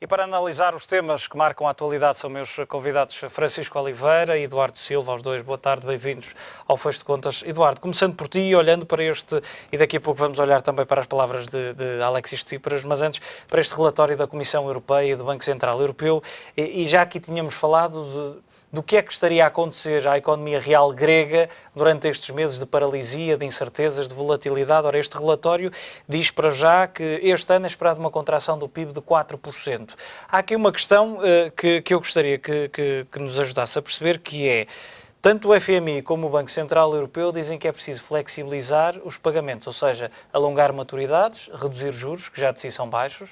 E para analisar os temas que marcam a atualidade são meus convidados Francisco Oliveira e Eduardo Silva, aos dois. Boa tarde, bem-vindos ao Fecho de Contas. Eduardo, começando por ti, olhando para este, e daqui a pouco vamos olhar também para as palavras de Alexis Tsipras, mas antes para este relatório da Comissão Europeia e do Banco Central Europeu, e já aqui tínhamos falado do que é que estaria a acontecer à economia real grega durante estes meses de paralisia, de incertezas, de volatilidade. Ora, este relatório diz para já que este ano é esperado uma contração do PIB de 4%. Há aqui uma questão que eu gostaria que nos ajudasse a perceber, que é, tanto o FMI como o Banco Central Europeu dizem que é preciso flexibilizar os pagamentos, ou seja, alongar maturidades, reduzir juros, que já de si são baixos,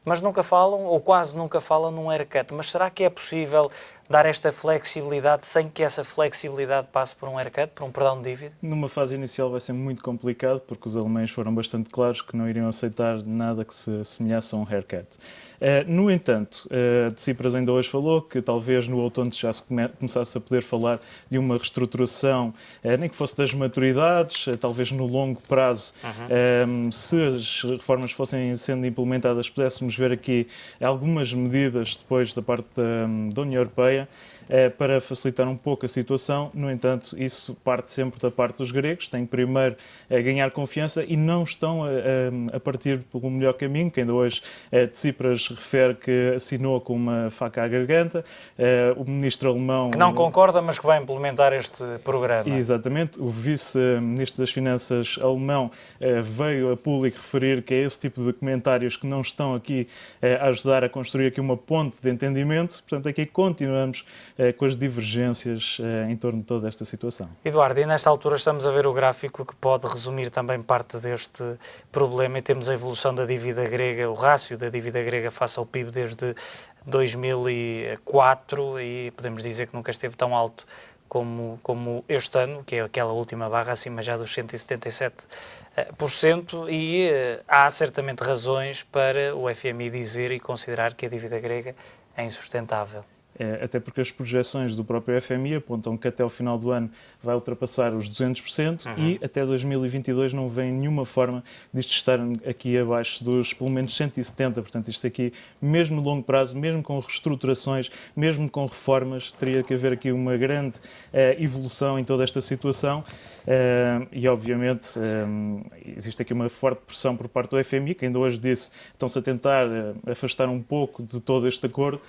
mas nunca falam, ou quase nunca falam, num haircut. Mas será que é possível dar esta flexibilidade sem que essa flexibilidade passe por um haircut, por um perdão de dívida? Numa fase inicial vai ser muito complicado, porque os alemães foram bastante claros que não iriam aceitar nada que se assemelhasse a um haircut. No entanto, Tsipras ainda hoje falou que talvez no outono já se começasse a poder falar de uma reestruturação, nem que fosse das maturidades, talvez no longo prazo, se as reformas fossem sendo implementadas, pudéssemos ver aqui algumas medidas depois da parte da União Europeia, para facilitar um pouco a situação. No entanto, isso parte sempre da parte dos gregos, têm que primeiro ganhar confiança e não estão a partir pelo melhor caminho, que ainda hoje Tsipras refere que assinou com uma faca à garganta. O ministro alemão... Que não concorda, mas que vai implementar este programa. Exatamente. O vice-ministro das Finanças alemão veio a público referir que é esse tipo de comentários que não estão aqui a ajudar a construir aqui uma ponte de entendimento. Portanto, aqui continuamos com as divergências em torno de toda esta situação. Eduardo, e nesta altura estamos a ver o gráfico que pode resumir também parte deste problema, e temos a evolução da dívida grega, o rácio da dívida grega face ao PIB desde 2004, e podemos dizer que nunca esteve tão alto como este ano, que é aquela última barra acima já dos 177%, e há certamente razões para o FMI dizer e considerar que a dívida grega é insustentável. Até porque as projeções do próprio FMI apontam que até o final do ano vai ultrapassar os 200% e até 2022 não vem nenhuma forma disto estar aqui abaixo dos pelo menos 170%. Portanto, isto aqui, mesmo no longo prazo, mesmo com reestruturações, mesmo com reformas, teria que haver aqui uma grande evolução em toda esta situação e, obviamente, existe aqui uma forte pressão por parte do FMI, que ainda hoje disse estão-se a tentar afastar um pouco de todo este acordo,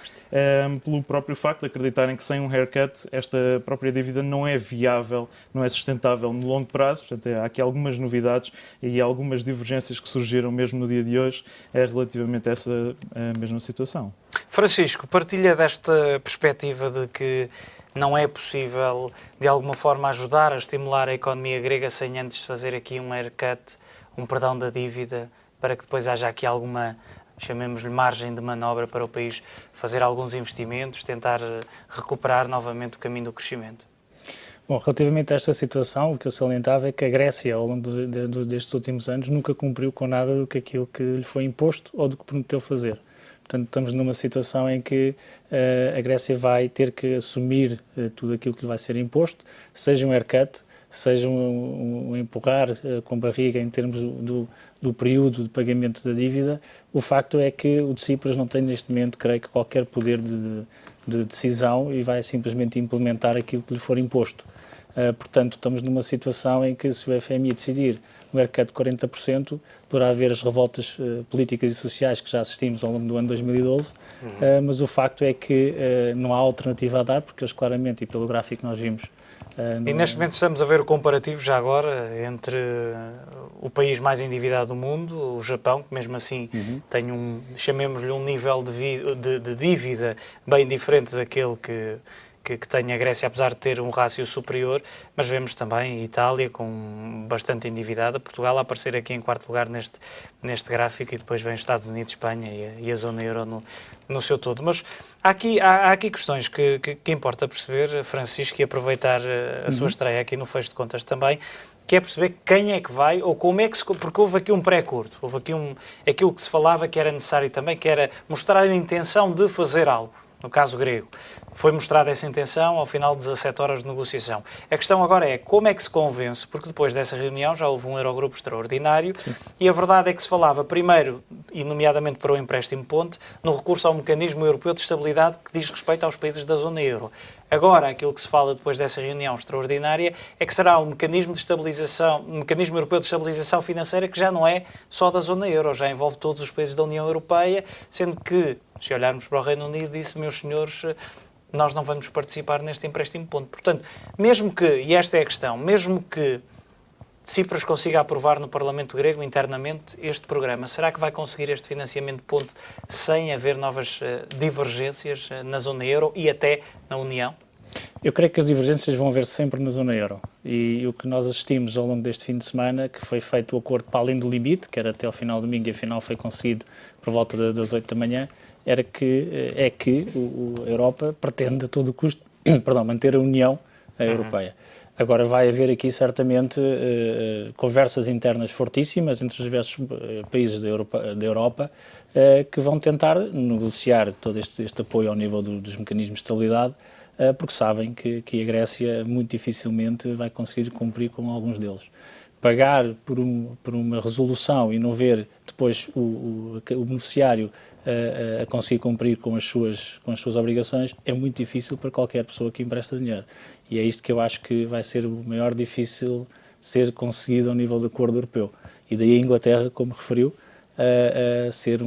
pelo próprio facto de acreditarem que sem um haircut esta própria dívida não é viável, não é sustentável no longo prazo. Portanto, há aqui algumas novidades e algumas divergências que surgiram mesmo no dia de hoje relativamente a essa mesma situação. Francisco, partilha desta perspectiva de que não é possível, de alguma forma, ajudar a estimular a economia grega sem antes fazer aqui um haircut, um perdão da dívida, para que depois haja aqui alguma, chamemos-lhe, margem de manobra para o país fazer alguns investimentos, tentar recuperar novamente o caminho do crescimento? Bom, relativamente a esta situação, o que eu salientava é que a Grécia, ao longo destes últimos anos, nunca cumpriu com nada do que aquilo que lhe foi imposto ou do que prometeu fazer. Portanto, estamos numa situação em que a Grécia vai ter que assumir tudo aquilo que lhe vai ser imposto, seja um haircut, seja um empurrar com barriga em termos do período de pagamento da dívida. O facto é que o Tsipras não tem neste momento, creio que, qualquer poder de decisão e vai simplesmente implementar aquilo que lhe for imposto. Portanto, estamos numa situação em que, se o FMI decidir um haircut de 40%, poderá haver as revoltas políticas e sociais que já assistimos ao longo do ano 2012, mas o facto é que não há alternativa a dar, porque eles claramente, e pelo gráfico que nós vimos... E neste momento estamos a ver o comparativo, já agora, entre o país mais endividado do mundo, o Japão, que mesmo assim tem chamemos-lhe um nível de dívida bem diferente daquele que tem a Grécia, apesar de ter um rácio superior, mas vemos também a Itália com bastante endividada, Portugal a aparecer aqui em quarto lugar neste gráfico, e depois vem Estados Unidos, Espanha e a zona euro no seu todo. Mas há aqui questões que importa perceber, Francisco, e aproveitar a sua estreia aqui no Fecho de Contas também, que é perceber quem é que vai, ou como é que porque houve aqui um pré-acordo, houve aqui aquilo que se falava que era necessário também, que era mostrar a intenção de fazer algo, no caso grego. Foi mostrada essa intenção ao final de 17 horas de negociação. A questão agora é como é que se convence, porque depois dessa reunião já houve um Eurogrupo extraordinário. Sim. E a verdade é que se falava primeiro, e nomeadamente para o empréstimo ponte, no recurso ao mecanismo europeu de estabilidade que diz respeito aos países da zona euro. Agora, aquilo que se fala depois dessa reunião extraordinária é que será um mecanismo de estabilização, um mecanismo europeu de estabilização financeira que já não é só da zona euro, já envolve todos os países da União Europeia, sendo que, se olharmos para o Reino Unido, disse, meus senhores, nós não vamos participar neste empréstimo ponto. Portanto, mesmo que, e esta é a questão, mesmo que Tsipras consiga aprovar no Parlamento grego internamente este programa, será que vai conseguir este financiamento ponte sem haver novas divergências na zona euro e até na União? Eu creio que as divergências vão haver sempre na zona euro. E o que nós assistimos ao longo deste fim de semana, que foi feito o acordo para além do limite, que era até ao final do domingo e afinal foi conseguido por volta das 8 da manhã, era que a Europa pretende a todo o custo manter a União Europeia. Agora vai haver aqui certamente conversas internas fortíssimas entre os diversos países da Europa que vão tentar negociar todo este apoio ao nível dos mecanismos de estabilidade, porque sabem que a Grécia muito dificilmente vai conseguir cumprir com alguns deles. Pagar por uma resolução e não ver depois o beneficiário a conseguir cumprir com as suas obrigações é muito difícil para qualquer pessoa que empresta dinheiro. E é isto que eu acho que vai ser o maior difícil ser conseguido ao nível do acordo europeu. E daí a Inglaterra, como referiu, a ser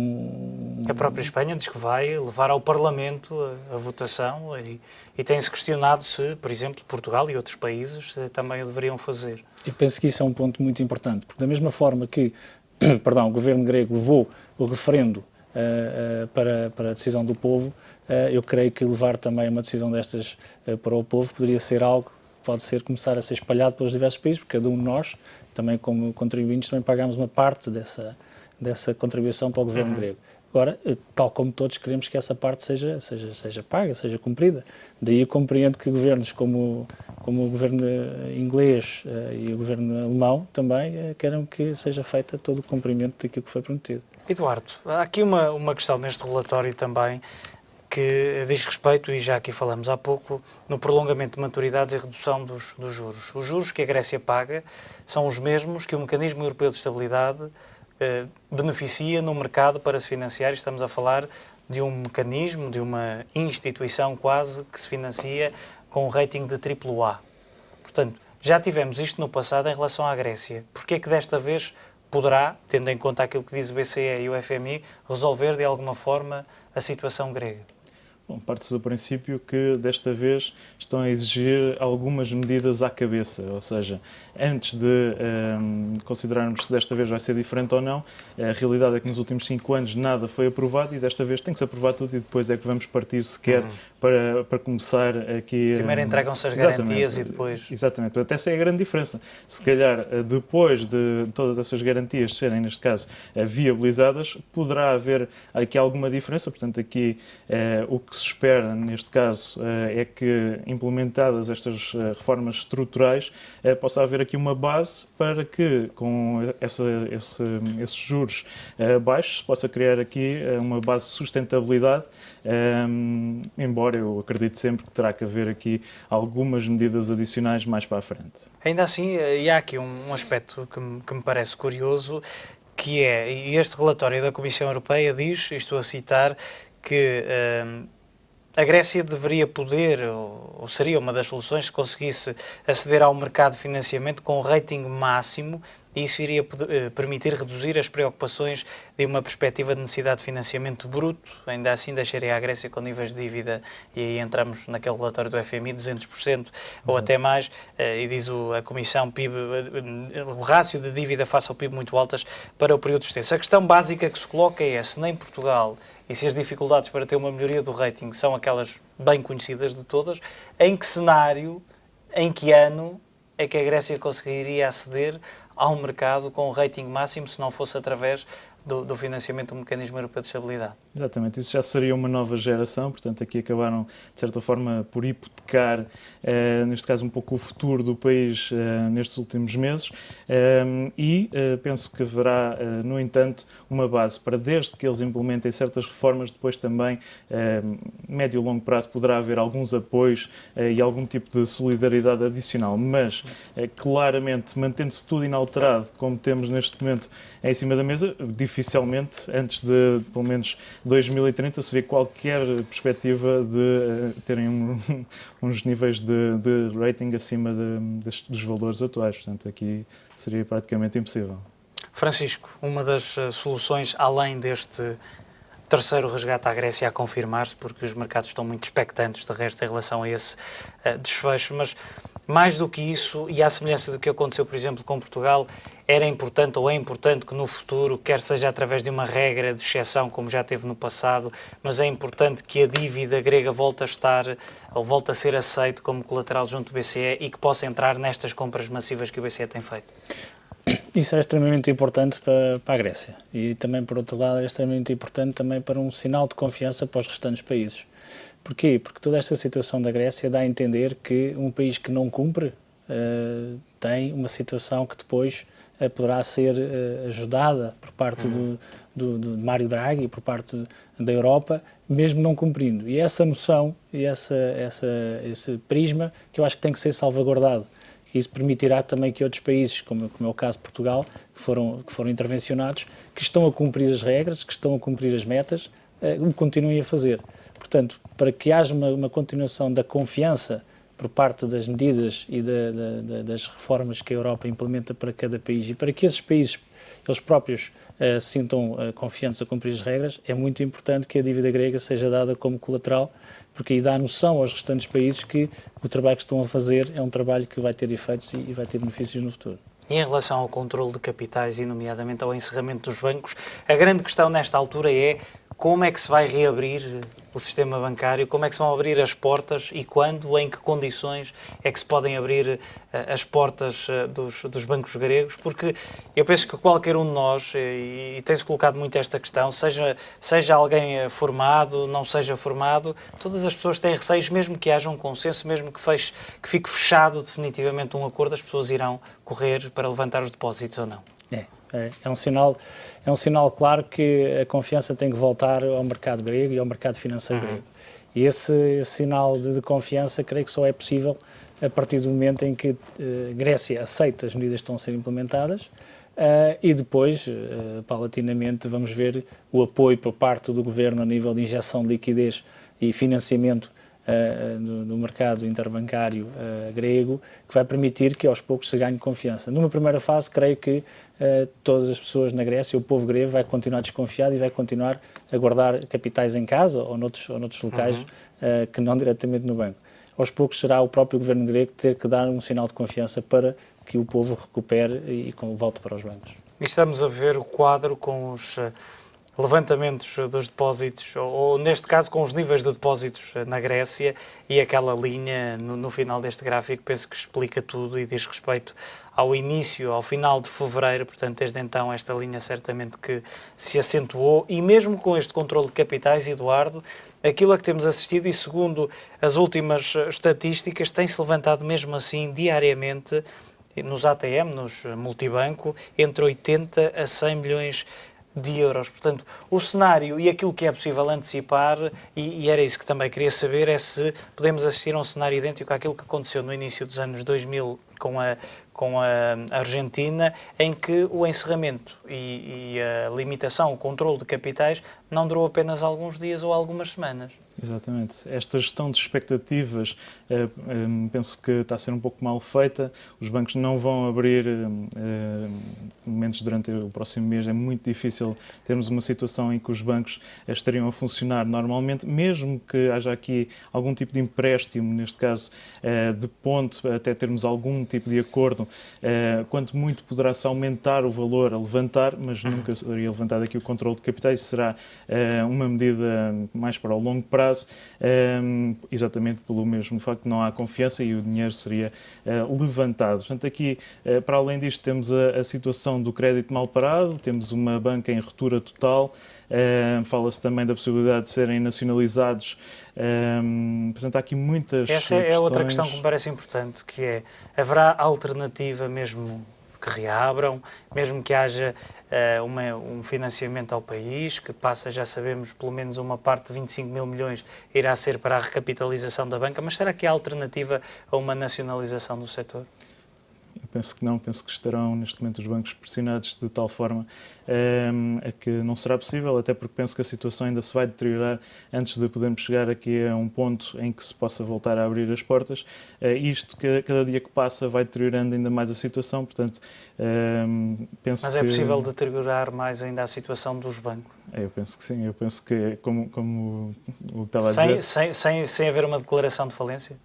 A própria Espanha diz que vai levar ao Parlamento a votação e tem-se questionado se, por exemplo, Portugal e outros países também o deveriam fazer. Eu penso que isso é um ponto muito importante, porque da mesma forma que o governo grego levou o referendo para a decisão do povo, eu creio que levar também uma decisão destas para o povo poderia ser algo que pode ser começar a ser espalhado pelos diversos países, porque cada um de nós, também como contribuintes, também pagamos uma parte dessa contribuição para o governo grego. Agora, tal como todos queremos que essa parte seja paga, seja cumprida. Daí eu compreendo que governos como o governo inglês e o governo alemão também queiram que seja feito todo o cumprimento daquilo que foi prometido. Eduardo, há aqui uma questão neste relatório também que diz respeito, e já aqui falamos há pouco, no prolongamento de maturidades e redução dos juros. Os juros que a Grécia paga são os mesmos que o Mecanismo Europeu de Estabilidade beneficia no mercado para se financiar. Estamos a falar de um mecanismo, de uma instituição quase que se financia com um rating de AAA. Portanto, já tivemos isto no passado em relação à Grécia. Porquê é que desta vez poderá, tendo em conta aquilo que diz o BCE e o FMI, resolver de alguma forma a situação grega? Bom, parte-se do princípio que desta vez estão a exigir algumas medidas à cabeça, ou seja, antes de considerarmos se desta vez vai ser diferente ou não, a realidade é que nos últimos 5 anos nada foi aprovado e desta vez tem que se aprovar tudo e depois é que vamos partir sequer para começar aqui... Primeiro entregam-se as garantias e depois... Exatamente, portanto essa é a grande diferença. Se calhar depois de todas essas garantias serem, neste caso, viabilizadas, poderá haver aqui alguma diferença, portanto aqui o que se espera, neste caso, é que, implementadas estas reformas estruturais, possa haver aqui uma base para que, com esses juros baixos, se possa criar aqui uma base de sustentabilidade, embora eu acredite sempre que terá que haver aqui algumas medidas adicionais mais para a frente. Ainda assim, e há aqui um aspecto que me parece curioso, que é, e este relatório da Comissão Europeia diz, e estou a citar, que a Grécia deveria poder, ou seria uma das soluções, se conseguisse aceder ao mercado de financiamento com rating máximo, e isso iria permitir reduzir as preocupações de uma perspectiva de necessidade de financiamento bruto. Ainda assim deixaria a Grécia com níveis de dívida, e aí entramos naquele relatório do FMI, 200% ou até mais, e diz a Comissão PIB, o rácio de dívida face ao PIB muito altas para o período extenso. A questão básica que se coloca é se nem Portugal, e se as dificuldades para ter uma melhoria do rating são aquelas bem conhecidas de todas, em que cenário, em que ano é que a Grécia conseguiria aceder ao mercado com o rating máximo, se não fosse através do financiamento do Mecanismo Europeu de Estabilidade. Exatamente, isso já seria uma nova geração, portanto aqui acabaram de certa forma por hipotecar, neste caso um pouco o futuro do país nestes últimos meses e penso que haverá, no entanto, uma base para desde que eles implementem certas reformas, depois também, médio e longo prazo, poderá haver alguns apoios e algum tipo de solidariedade adicional, mas claramente mantendo-se tudo inalterado, como temos neste momento em cima da mesa, dificilmente, antes de pelo menos 2030, se vê qualquer perspectiva de terem uns níveis de rating acima dos valores atuais. Portanto, aqui seria praticamente impossível. Francisco, uma das soluções, além deste terceiro resgate à Grécia a confirmar-se, porque os mercados estão muito expectantes, de resto, em relação a esse desfecho, mas mais do que isso, e à semelhança do que aconteceu, por exemplo, com Portugal, era importante ou é importante que no futuro, quer seja através de uma regra de exceção, como já teve no passado, mas é importante que a dívida grega volte a estar ou volte a ser aceito como colateral junto do BCE e que possa entrar nestas compras massivas que o BCE tem feito. Isso é extremamente importante para a Grécia e também, por outro lado, é extremamente importante também para um sinal de confiança para os restantes países. Porquê? Porque toda esta situação da Grécia dá a entender que um país que não cumpre tem uma situação que depois poderá ser ajudada por parte do Mário Draghi, por parte da Europa, mesmo não cumprindo. E essa noção e esse prisma que eu acho que tem que ser salvaguardado. Isso permitirá também que outros países, como é o caso de Portugal, que foram intervencionados, que estão a cumprir as regras, que estão a cumprir as metas, o continuem a fazer. Portanto, para que haja uma continuação da confiança por parte das medidas e das reformas que a Europa implementa para cada país e para que esses países, eles próprios, sintam confiança a cumprir as regras, é muito importante que a dívida grega seja dada como colateral, porque aí dá a noção aos restantes países que o trabalho que estão a fazer é um trabalho que vai ter efeitos e vai ter benefícios no futuro. E em relação ao controle de capitais e, nomeadamente, ao encerramento dos bancos, a grande questão nesta altura é como é que se vai reabrir o sistema bancário, como é que se vão abrir as portas e quando, em que condições é que se podem abrir as portas dos bancos gregos, porque eu penso que qualquer um de nós, e tem-se colocado muito esta questão, seja alguém formado, não seja formado, todas as pessoas têm receios, mesmo que haja um consenso, mesmo que fique fechado definitivamente um acordo, as pessoas irão correr para levantar os depósitos ou não. É um sinal claro que a confiança tem que voltar ao mercado grego e ao mercado financeiro grego. E esse sinal de confiança creio que só é possível a partir do momento em que a Grécia aceita as medidas que estão a ser implementadas e depois, paulatinamente, vamos ver o apoio por parte do governo a nível de injeção de liquidez e financiamento no mercado interbancário grego, que vai permitir que aos poucos se ganhe confiança. Numa primeira fase, creio que todas as pessoas na Grécia, o povo grego, vai continuar desconfiado e vai continuar a guardar capitais em casa ou noutros locais que não diretamente no banco. Aos poucos será o próprio governo grego ter que dar um sinal de confiança para que o povo recupere e volte para os bancos. E estamos a ver o quadro com os levantamentos dos depósitos, ou neste caso com os níveis de depósitos na Grécia e aquela linha no final deste gráfico, penso que explica tudo e diz respeito ao início, ao final de fevereiro, portanto desde então esta linha certamente que se acentuou e mesmo com este controle de capitais, Eduardo, aquilo a que temos assistido e segundo as últimas estatísticas tem-se levantado mesmo assim diariamente nos ATM, nos multibanco, entre 80 a 100 milhões de euros. Portanto, o cenário e aquilo que é possível antecipar, e era isso que também queria saber, é se podemos assistir a um cenário idêntico àquilo que aconteceu no início dos anos 2000 com a Argentina, em que o encerramento e a limitação, o controle de capitais, não durou apenas alguns dias ou algumas semanas. Exatamente. Esta gestão de expectativas penso que está a ser um pouco mal feita. Os bancos não vão abrir momentos durante o próximo mês. É muito difícil termos uma situação em que os bancos estariam a funcionar normalmente, mesmo que haja aqui algum tipo de empréstimo, neste caso de ponto, até termos algum tipo de acordo. Quanto muito poderá-se aumentar o valor a levantar, mas nunca seria levantado aqui o controle de capitais. Será uma medida mais para o longo prazo, exatamente pelo mesmo facto de não há confiança e o dinheiro seria levantado. Portanto, aqui, para além disto, temos a situação do crédito mal parado, temos uma banca em ruptura total, fala-se também da possibilidade de serem nacionalizados. Portanto, há aqui muitas Essa é outra questão que me parece importante, que é, haverá alternativa mesmo que reabram, mesmo que haja um financiamento ao país, que passa, já sabemos, pelo menos uma parte de 25 mil milhões irá ser para a recapitalização da banca, mas será que há alternativa a uma nacionalização do setor? Eu penso que não, penso que estarão neste momento os bancos pressionados de tal forma a que não será possível, até porque penso que a situação ainda se vai deteriorar antes de podermos chegar aqui a um ponto em que se possa voltar a abrir as portas. Isto, cada dia que passa, vai deteriorando ainda mais a situação, portanto, penso que... Mas é possível deteriorar mais ainda a situação dos bancos? Eu penso que sim, eu penso que, como o que estava a dizer... Sem haver uma declaração de falência?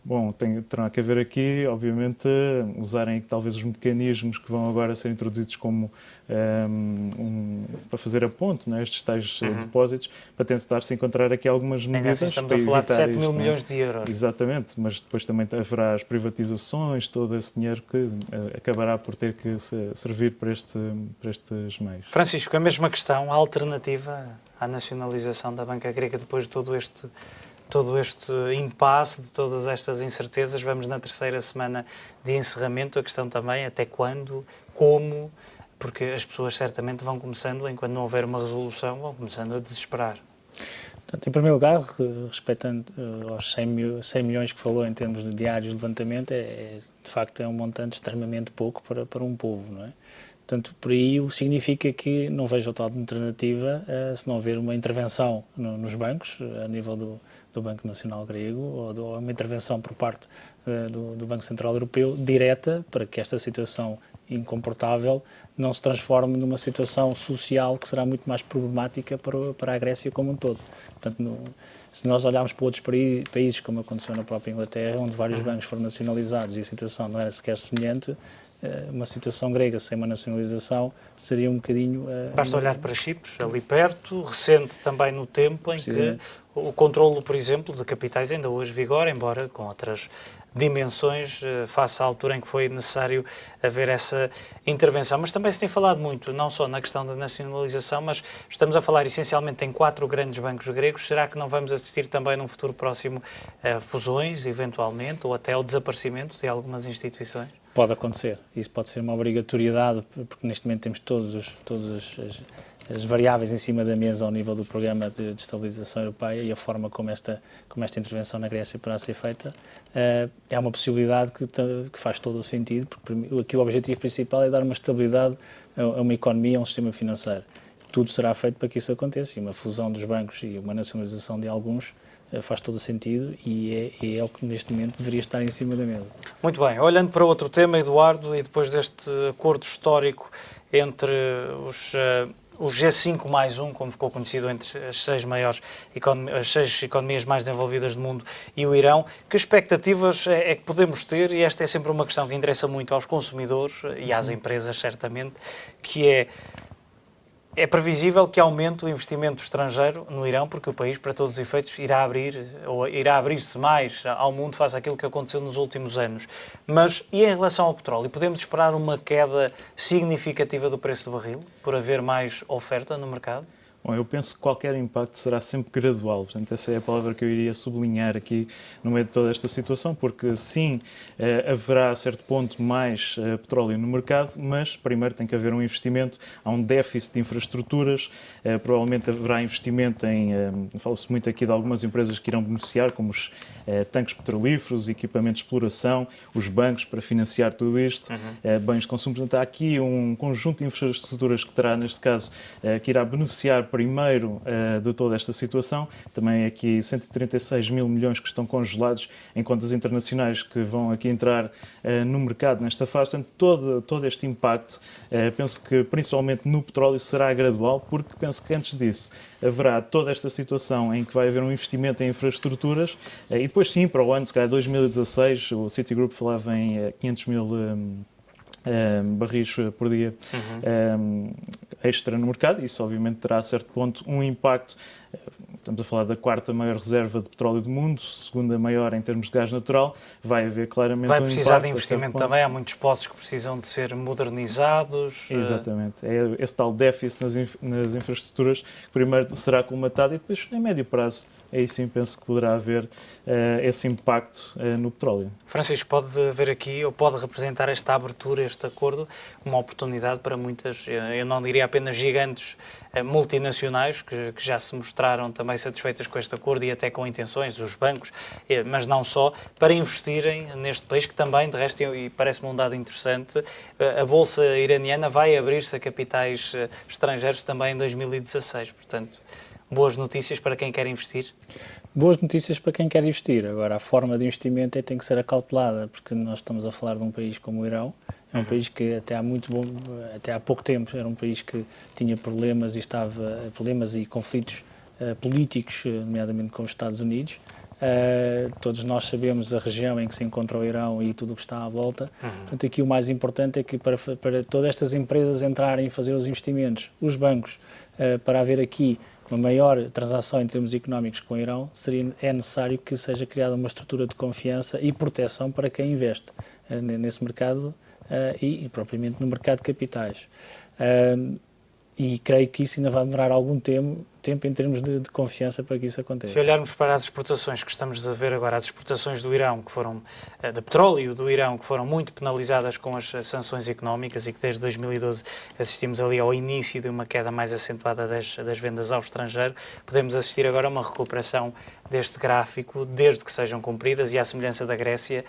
Bom, terá que haver aqui, obviamente, usarem talvez os mecanismos que vão agora ser introduzidos como para fazer a ponte, né, estes tais depósitos, para tentar-se encontrar aqui algumas medidas. Assim, estamos a falar de 7 mil milhões de euros. Exatamente, mas depois também haverá as privatizações, todo esse dinheiro que acabará por ter que servir para estes meios. Francisco, a mesma questão, a alternativa à nacionalização da banca grega depois de todo este impasse, de todas estas incertezas. Vamos na terceira semana de encerramento. A questão também, até quando, como, porque as pessoas certamente vão começando, enquanto não houver uma resolução, vão começando a desesperar. Portanto, em primeiro lugar, respeitando aos 100 milhões que falou em termos de diários de levantamento, de facto é um montante extremamente pouco para um povo, não é? Portanto, por aí significa que não vejo outra alternativa se não houver uma intervenção nos bancos, a nível do Banco Nacional Grego, ou uma intervenção por parte do Banco Central Europeu, direta, para que esta situação incomportável não se transforme numa situação social que será muito mais problemática para a Grécia como um todo. Portanto, se nós olharmos para outros países, como aconteceu na própria Inglaterra, onde vários bancos foram nacionalizados e a situação não era sequer semelhante, uma situação grega sem uma nacionalização seria um bocadinho... Basta olhar para Chipre, ali perto, recente também no tempo em que o controlo, por exemplo, de capitais ainda hoje vigora, embora com outras dimensões, face à altura em que foi necessário haver essa intervenção. Mas também se tem falado muito, não só na questão da nacionalização, mas estamos a falar essencialmente em 4 grandes bancos gregos. Será que não vamos assistir também num futuro próximo a fusões, eventualmente, ou até ao desaparecimento de algumas instituições? Pode acontecer. Isso pode ser uma obrigatoriedade, porque neste momento temos todas as variáveis em cima da mesa ao nível do programa de estabilização europeia e a forma como esta intervenção na Grécia poderá ser feita. É uma possibilidade que faz todo o sentido, porque aqui o objetivo principal é dar uma estabilidade a uma economia, a um sistema financeiro. Tudo será feito para que isso aconteça, e uma fusão dos bancos e uma nacionalização de alguns faz todo o sentido e é o que neste momento deveria estar em cima da mesa. Muito bem, olhando para outro tema, Eduardo, e depois deste acordo histórico entre o G5 mais um, como ficou conhecido, entre as 6 economias mais desenvolvidas do mundo e o Irão, que expectativas é que podemos ter, e esta é sempre uma questão que interessa muito aos consumidores e às empresas, certamente, que é previsível que aumente o investimento estrangeiro no Irão, porque o país, para todos os efeitos, irá abrir-se mais ao mundo face àquilo que aconteceu nos últimos anos. Mas, e em relação ao petróleo? Podemos esperar uma queda significativa do preço do barril, por haver mais oferta no mercado? Bom, eu penso que qualquer impacto será sempre gradual, portanto essa é a palavra que eu iria sublinhar aqui no meio de toda esta situação, porque sim, haverá a certo ponto mais petróleo no mercado, mas primeiro tem que haver um investimento, há um déficit de infraestruturas, provavelmente haverá investimento fala-se muito aqui de algumas empresas que irão beneficiar, como os tanques petrolíferos, equipamentos de exploração, os bancos para financiar tudo isto, bens de consumo, portanto há aqui um conjunto de infraestruturas que terá, neste caso, que irá beneficiar primeiro de toda esta situação. Também aqui 136 mil milhões que estão congelados em contas internacionais que vão aqui entrar no mercado nesta fase. Portanto, todo este impacto, penso que principalmente no petróleo será gradual, porque penso que antes disso haverá toda esta situação em que vai haver um investimento em infraestruturas e depois sim, para o ano, se calhar 2016, o Citigroup falava em 500 barris por dia extra no mercado. Isso obviamente terá a certo ponto um impacto. Estamos a falar da quarta maior reserva de petróleo do mundo, segunda maior em termos de gás natural. Vai haver claramente Vai um precisar impacto de investimento também. Há muitos poços que precisam de ser modernizados. Exatamente. É esse tal déficit nas infraestruturas que primeiro será colmatado e depois, a médio prazo, aí sim penso que poderá haver esse impacto no petróleo. Francisco, pode haver aqui, ou pode representar esta abertura, este acordo, uma oportunidade para muitas, eu não diria apenas gigantes multinacionais, que já se mostraram também satisfeitas com este acordo e até com intenções, os bancos, mas não só, para investirem neste país, que também, de resto, e parece-me um dado interessante, a Bolsa iraniana vai abrir-se a capitais estrangeiros também em 2016, portanto, boas notícias para quem quer investir? Boas notícias para quem quer investir. Agora, a forma de investimento tem que ser acautelada, porque nós estamos a falar de um país como o Irão, é um país que até há pouco tempo era um país que tinha problemas e conflitos políticos, nomeadamente com os Estados Unidos. Todos nós sabemos a região em que se encontra o Irão e tudo o que está à volta. Portanto, aqui o mais importante é que para todas estas empresas entrarem e fazer os investimentos, os bancos, para haver aqui uma maior transação em termos económicos com o Irão, é necessário que seja criada uma estrutura de confiança e proteção para quem investe nesse mercado e propriamente no mercado de capitais. E creio que isso ainda vai demorar algum tempo em termos de confiança para que isso aconteça. Se olharmos para as exportações que estamos a ver agora, as exportações do Irão, que foram, de petróleo do Irão, que foram muito penalizadas com as sanções económicas e que desde 2012 assistimos ali ao início de uma queda mais acentuada das vendas ao estrangeiro, podemos assistir agora a uma recuperação deste gráfico, desde que sejam cumpridas, e à semelhança da Grécia,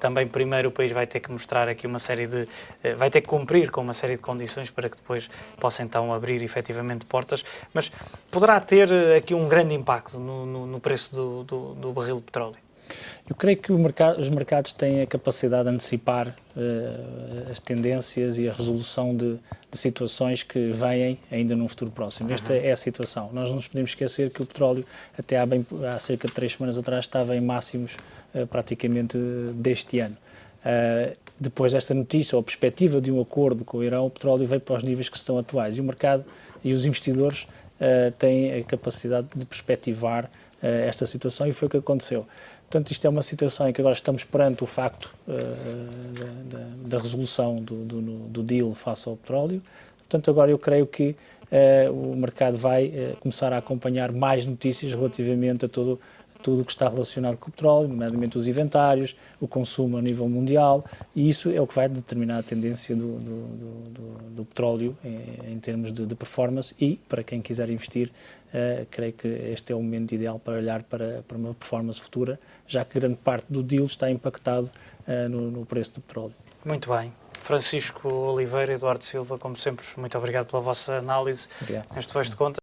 também primeiro o país vai ter que mostrar aqui uma série de... vai ter que cumprir com uma série de condições para que depois possa então abrir efetivamente portas, mas poderá ter aqui um grande impacto no preço do barril de petróleo? Eu creio que os mercados têm a capacidade de antecipar as tendências e a resolução de situações que vêm ainda num futuro próximo. Esta é a situação. Nós não nos podemos esquecer que o petróleo, até há cerca de 3 semanas atrás, estava em máximos praticamente deste ano. Depois desta notícia, ou a perspectiva de um acordo com o Irão, o petróleo veio para os níveis que estão atuais. E o mercado e os investidores têm a capacidade de perspectivar esta situação, e foi o que aconteceu. Portanto, isto é uma situação em que agora estamos perante o facto da resolução do deal face ao petróleo. Portanto, agora eu creio que o mercado vai começar a acompanhar mais notícias relativamente a tudo o que está relacionado com o petróleo, nomeadamente os inventários, o consumo a nível mundial, e isso é o que vai determinar a tendência do petróleo em termos de performance, e para quem quiser investir, creio que este é o momento ideal para olhar para uma performance futura, já que grande parte do deal está impactado no preço do petróleo. Muito bem. Francisco Oliveira, Eduardo Silva, como sempre, muito obrigado pela vossa análise neste fecho de contas.